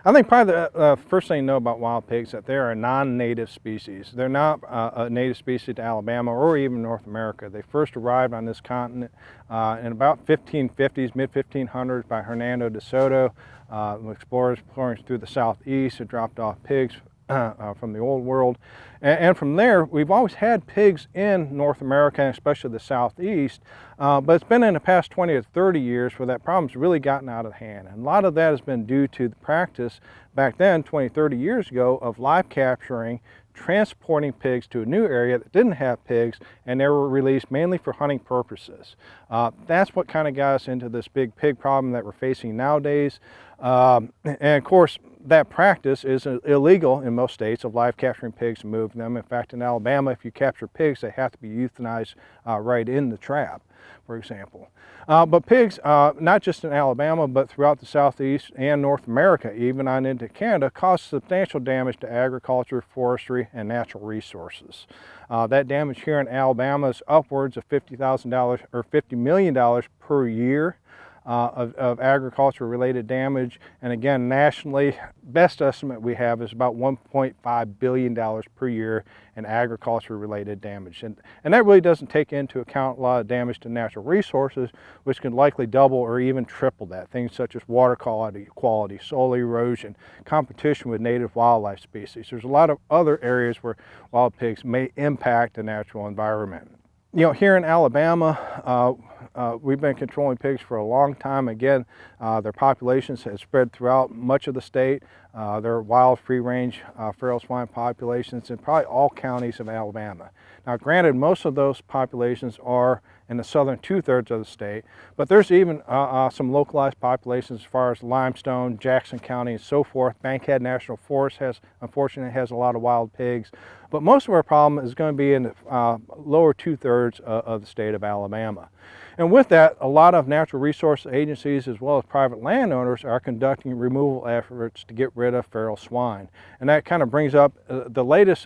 I think probably the first thing you know about wild pigs is that they're a non-native species. They're not a native species to Alabama or even North America. They first arrived on this continent in about 1550s, mid-1500s by Hernando de Soto. Explorers exploring through the southeast had dropped off pigs from the old world. And from there, we've always had pigs in North America, and especially the southeast, but it's been in the past 20 to 30 years where that problem's really gotten out of hand. And a lot of that has been due to the practice back then, 20, 30 years ago, of live capturing, transporting pigs to a new area that didn't have pigs, and they were released mainly for hunting purposes. That's what kind of got us into this big pig problem that we're facing nowadays. And of course, that practice is illegal in most states of live capturing pigs and moving them. In fact, in Alabama, if you capture pigs, they have to be euthanized right in the trap, for example. But pigs, not just in Alabama, but throughout the Southeast and North America, even on into Canada, cause substantial damage to agriculture, forestry, and natural resources. That damage here in Alabama is upwards of $50,000 or $50 million per year. Of agriculture-related damage, and again, nationally, best estimate we have is about $1.5 billion per year in agriculture-related damage, and that really doesn't take into account a lot of damage to natural resources, which can likely double or even triple that. Things such as water quality, soil erosion, competition with native wildlife species. There's a lot of other areas where wild pigs may impact the natural environment. You know, here in Alabama, we've been controlling pigs for a long time. Again, their populations have spread throughout much of the state. They're wild, free-range feral swine populations in probably all counties of Alabama. Now, granted, most of those populations are in the southern two-thirds of the state, but there's even some localized populations as far as Limestone, Jackson County, and so forth. Bankhead National Forest unfortunately has a lot of wild pigs, but most of our problem is going to be in the lower two-thirds of the state of Alabama. And with that, a lot of natural resource agencies as well as private landowners are conducting removal efforts to get rid of feral swine. And that kind of brings up the latest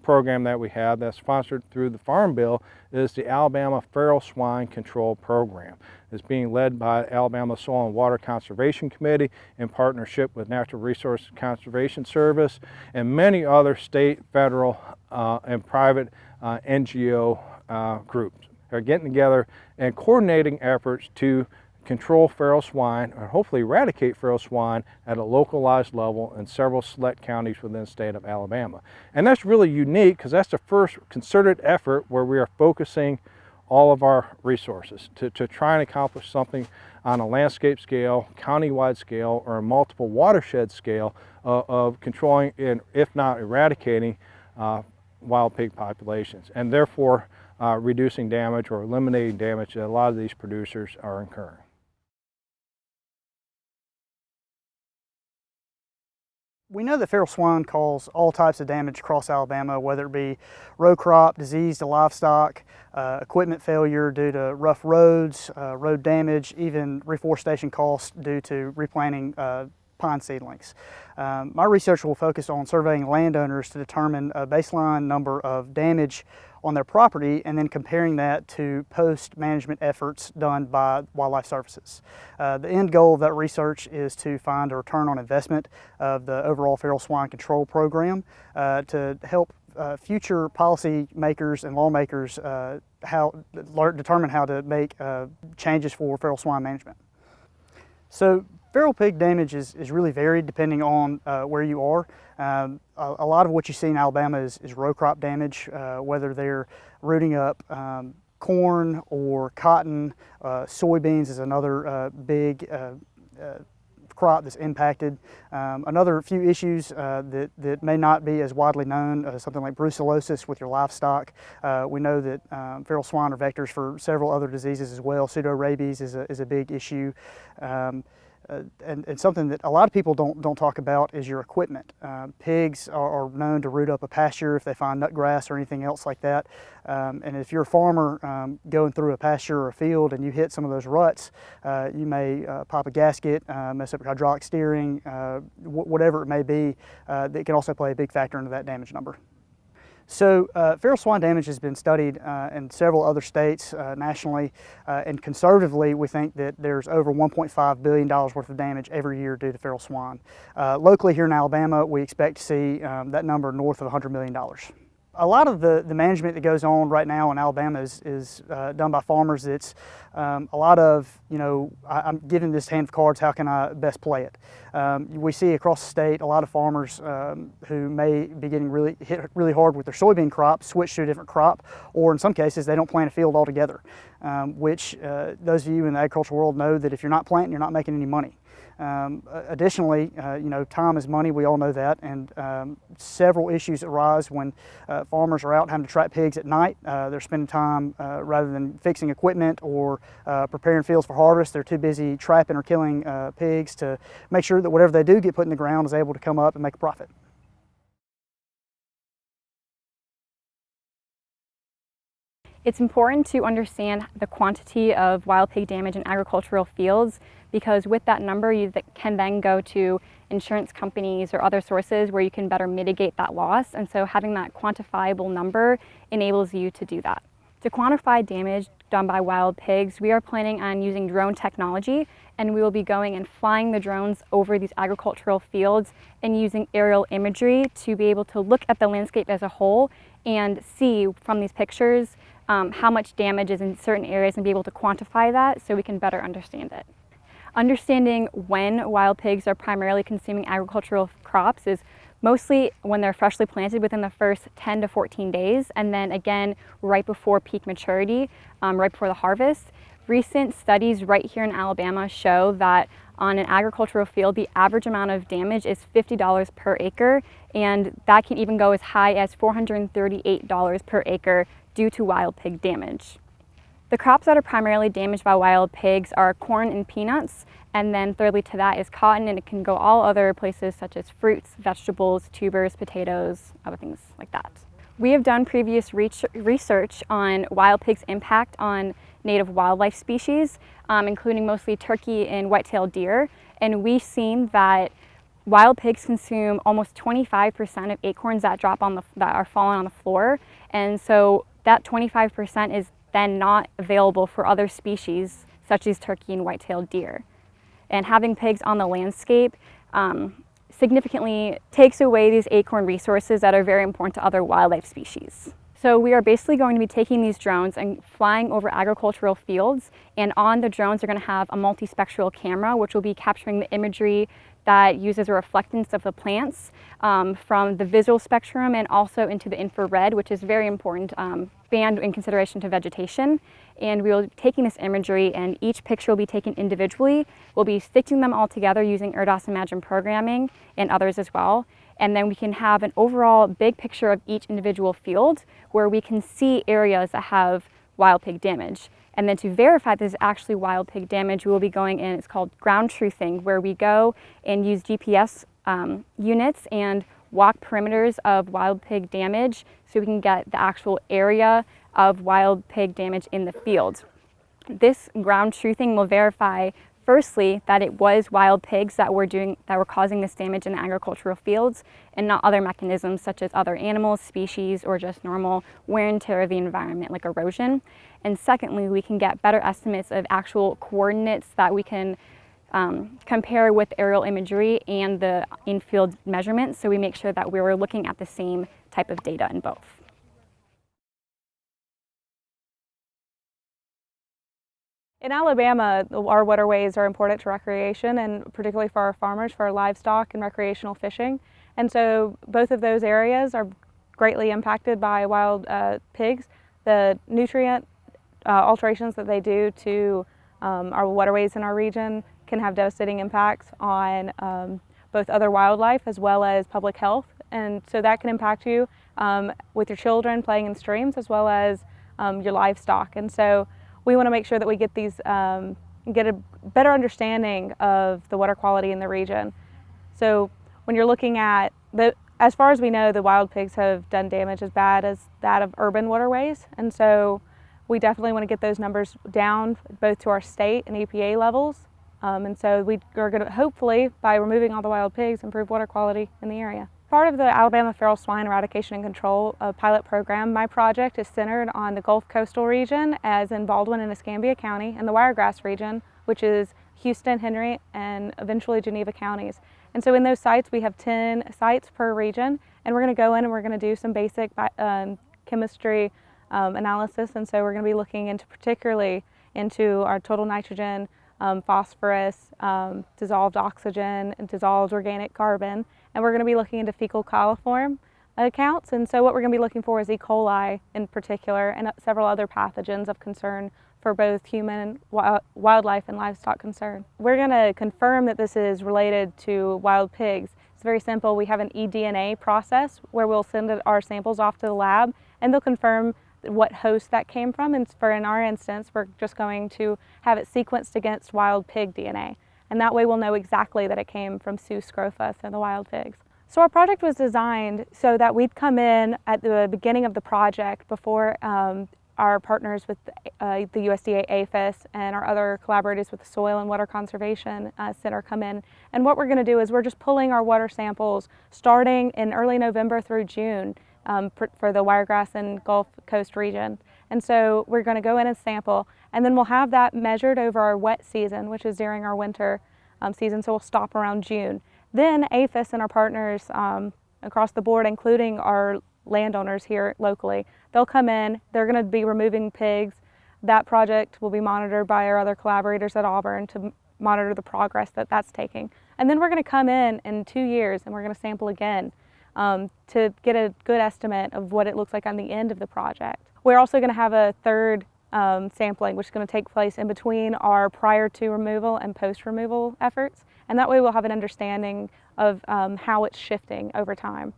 program that we have that's sponsored through the Farm Bill is the Alabama Feral Swine Control Program. It's being led by Alabama Soil and Water Conservation Committee in partnership with Natural Resources Conservation Service and many other state, federal, and private NGO groups are getting together and coordinating efforts to control feral swine, or hopefully eradicate feral swine at a localized level in several select counties within the state of Alabama. And that's really unique because that's the first concerted effort where we are focusing all of our resources to try and accomplish something on a landscape scale, countywide scale, or a multiple watershed scale of controlling and, if not eradicating, wild pig populations, and therefore reducing damage or eliminating damage that a lot of these producers are incurring. We know that feral swine cause all types of damage across Alabama, whether it be row crop, disease to livestock, equipment failure due to rough roads, road damage, even reforestation costs due to replanting pine seedlings. My research will focus on surveying landowners to determine a baseline number of damage on their property and then comparing that to post-management efforts done by Wildlife Services. The end goal of that research is to find a return on investment of the overall feral swine control program to help future policy makers and lawmakers determine how to make changes for feral swine management. So feral pig damage is really varied depending on where you are. A lot of what you see in Alabama is row crop damage, whether they're rooting up corn or cotton. Soybeans is another big crop that's impacted. Another few issues that may not be as widely known, something like brucellosis with your livestock. We know that feral swine are vectors for several other diseases as well. Pseudorabies is a big issue. And something that a lot of people don't talk about is your equipment. Pigs are known to root up a pasture if they find nut grass or anything else like that. And if you're a farmer going through a pasture or a field and you hit some of those ruts, you may pop a gasket, mess up your hydraulic steering, whatever it may be, that can also play a big factor into that damage number. So feral swan damage has been studied in several other states nationally, and conservatively we think that there's over $1.5 billion worth of damage every year due to feral swan. Locally here in Alabama, we expect to see that number north of $100 million. A lot of the management that goes on right now in Alabama is done by farmers. It's a lot of, I'm given this hand of cards, how can I best play it? We see across the state a lot of farmers who may be getting hit really hard with their soybean crop, switch to a different crop, or in some cases they don't plant a field altogether, which those of you in the agricultural world know that if you're not planting, you're not making any money. Additionally, time is money, we all know that, and several issues arise when farmers are out having to trap pigs at night. They're spending time, rather than fixing equipment or preparing fields for harvest, they're too busy trapping or killing pigs to make sure that whatever they do get put in the ground is able to come up and make a profit. It's important to understand the quantity of wild pig damage in agricultural fields, because with that number you can then go to insurance companies or other sources where you can better mitigate that loss, and so having that quantifiable number enables you to do that. To quantify damage done by wild pigs, we are planning on using drone technology, and we will be going and flying the drones over these agricultural fields and using aerial imagery to be able to look at the landscape as a whole and see from these pictures how much damage is in certain areas and be able to quantify that so we can better understand it. Understanding when wild pigs are primarily consuming agricultural crops is mostly when they're freshly planted within the first 10 to 14 days, and then again right before peak maturity, right before the harvest. Recent studies right here in Alabama show that on an agricultural field, the average amount of damage is $50 per acre, and that can even go as high as $438 per acre due to wild pig damage. The crops that are primarily damaged by wild pigs are corn and peanuts, and then thirdly to that is cotton, and it can go all other places such as fruits, vegetables, tubers, potatoes, other things like that. We have done previous research on wild pigs' impact on native wildlife species, including mostly turkey and white-tailed deer, and we've seen that wild pigs consume almost 25% of acorns that are falling on the floor, and so that 25% is then not available for other species such as turkey and white-tailed deer. And having pigs on the landscape significantly takes away these acorn resources that are very important to other wildlife species. So we are basically going to be taking these drones and flying over agricultural fields, and on the drones are going to have a multispectral camera which will be capturing the imagery that uses a reflectance of the plants from the visual spectrum and also into the infrared, which is very important band in consideration to vegetation. And we will be taking this imagery, and each picture will be taken individually. We'll be stitching them all together using Erdos Imagine programming and others as well. And then we can have an overall big picture of each individual field where we can see areas that have wild pig damage. And then to verify this is actually wild pig damage, we will be going in, it's called ground truthing, where we go and use GPS units and walk perimeters of wild pig damage so we can get the actual area of wild pig damage in the field. This ground truthing will verify firstly that it was wild pigs that were causing this damage in the agricultural fields and not other mechanisms such as other animals, species, or just normal wear and tear of the environment like erosion. And secondly, we can get better estimates of actual coordinates that we can compare with aerial imagery and the in-field measurements, so we make sure that we were looking at the same type of data in both. In Alabama, our waterways are important to recreation, and particularly for our farmers, for our livestock and recreational fishing. And so both of those areas are greatly impacted by wild pigs. The nutrient alterations that they do to our waterways in our region can have devastating impacts on both other wildlife as well as public health. And so that can impact you with your children playing in streams as well as your livestock. And so we want to make sure that we get these, get a better understanding of the water quality in the region. So when you're looking at, as far as we know, the wild pigs have done damage as bad as that of urban waterways. And so we definitely want to get those numbers down both to our state and EPA levels. And so we are going to hopefully, by removing all the wild pigs, improve water quality in the area. Part of the Alabama Feral Swine Eradication and Control pilot program, my project is centered on the Gulf Coastal region, as in Baldwin and Escambia County, and the Wiregrass region, which is Houston, Henry, and eventually Geneva counties. And so in those sites, we have 10 sites per region, and we're going to go in and we're going to do some basic chemistry analysis. And so we're going to be looking into particularly into our total nitrogen, phosphorus, dissolved oxygen, and dissolved organic carbon. And we're going to be looking into fecal coliform counts. And so what we're going to be looking for is E. coli in particular, and several other pathogens of concern for both human, wildlife, and livestock concern. We're going to confirm that this is related to wild pigs. It's very simple. We have an eDNA process where we'll send our samples off to the lab, and they'll confirm what host that came from. And in our instance, we're just going to have it sequenced against wild pig DNA. And that way we'll know exactly that it came from Sus scrofa, so the wild pigs. So our project was designed so that we'd come in at the beginning of the project before our partners with the USDA APHIS and our other collaborators with the Soil and Water Conservation Center come in. And what we're going to do is we're just pulling our water samples starting in early November through June for the Wiregrass and Gulf Coast region. And so we're going to go in and sample, and then we'll have that measured over our wet season, which is during our winter season, so we'll stop around June. Then APHIS and our partners across the board, including our landowners here locally, they'll come in, they're going to be removing pigs. That project will be monitored by our other collaborators at Auburn to monitor the progress that that's taking. And then we're going to come in 2 years and we're going to sample again to get a good estimate of what it looks like on the end of the project. We're also going to have a third sampling, which is going to take place in between our prior to removal and post removal efforts. And that way we'll have an understanding of how it's shifting over time.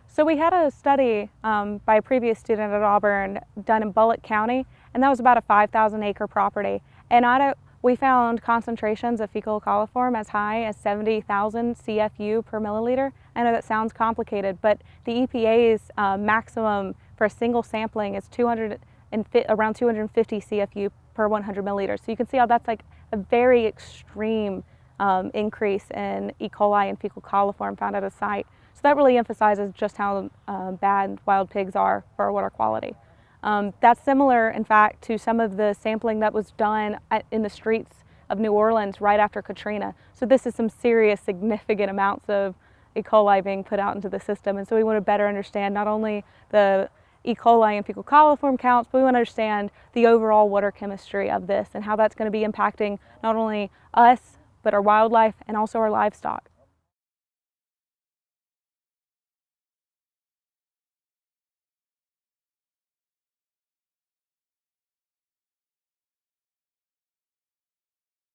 So we had a study by a previous student at Auburn done in Bullock County, and that was about a 5,000 acre property. And we found concentrations of fecal coliform as high as 70,000 CFU per milliliter. I know that sounds complicated, but the EPA's maximum for a single sampling is around 250 CFU per 100 milliliters. So you can see how that's like a very extreme increase in E. coli and fecal coliform found at a site. So that really emphasizes just how bad wild pigs are for our water quality. That's similar, in fact, to some of the sampling that was done in the streets of New Orleans right after Katrina. So this is some serious, significant amounts of E. coli being put out into the system. And so we want to better understand not only the E. coli and fecal coliform counts, but we want to understand the overall water chemistry of this and how that's going to be impacting not only us, but our wildlife and also our livestock.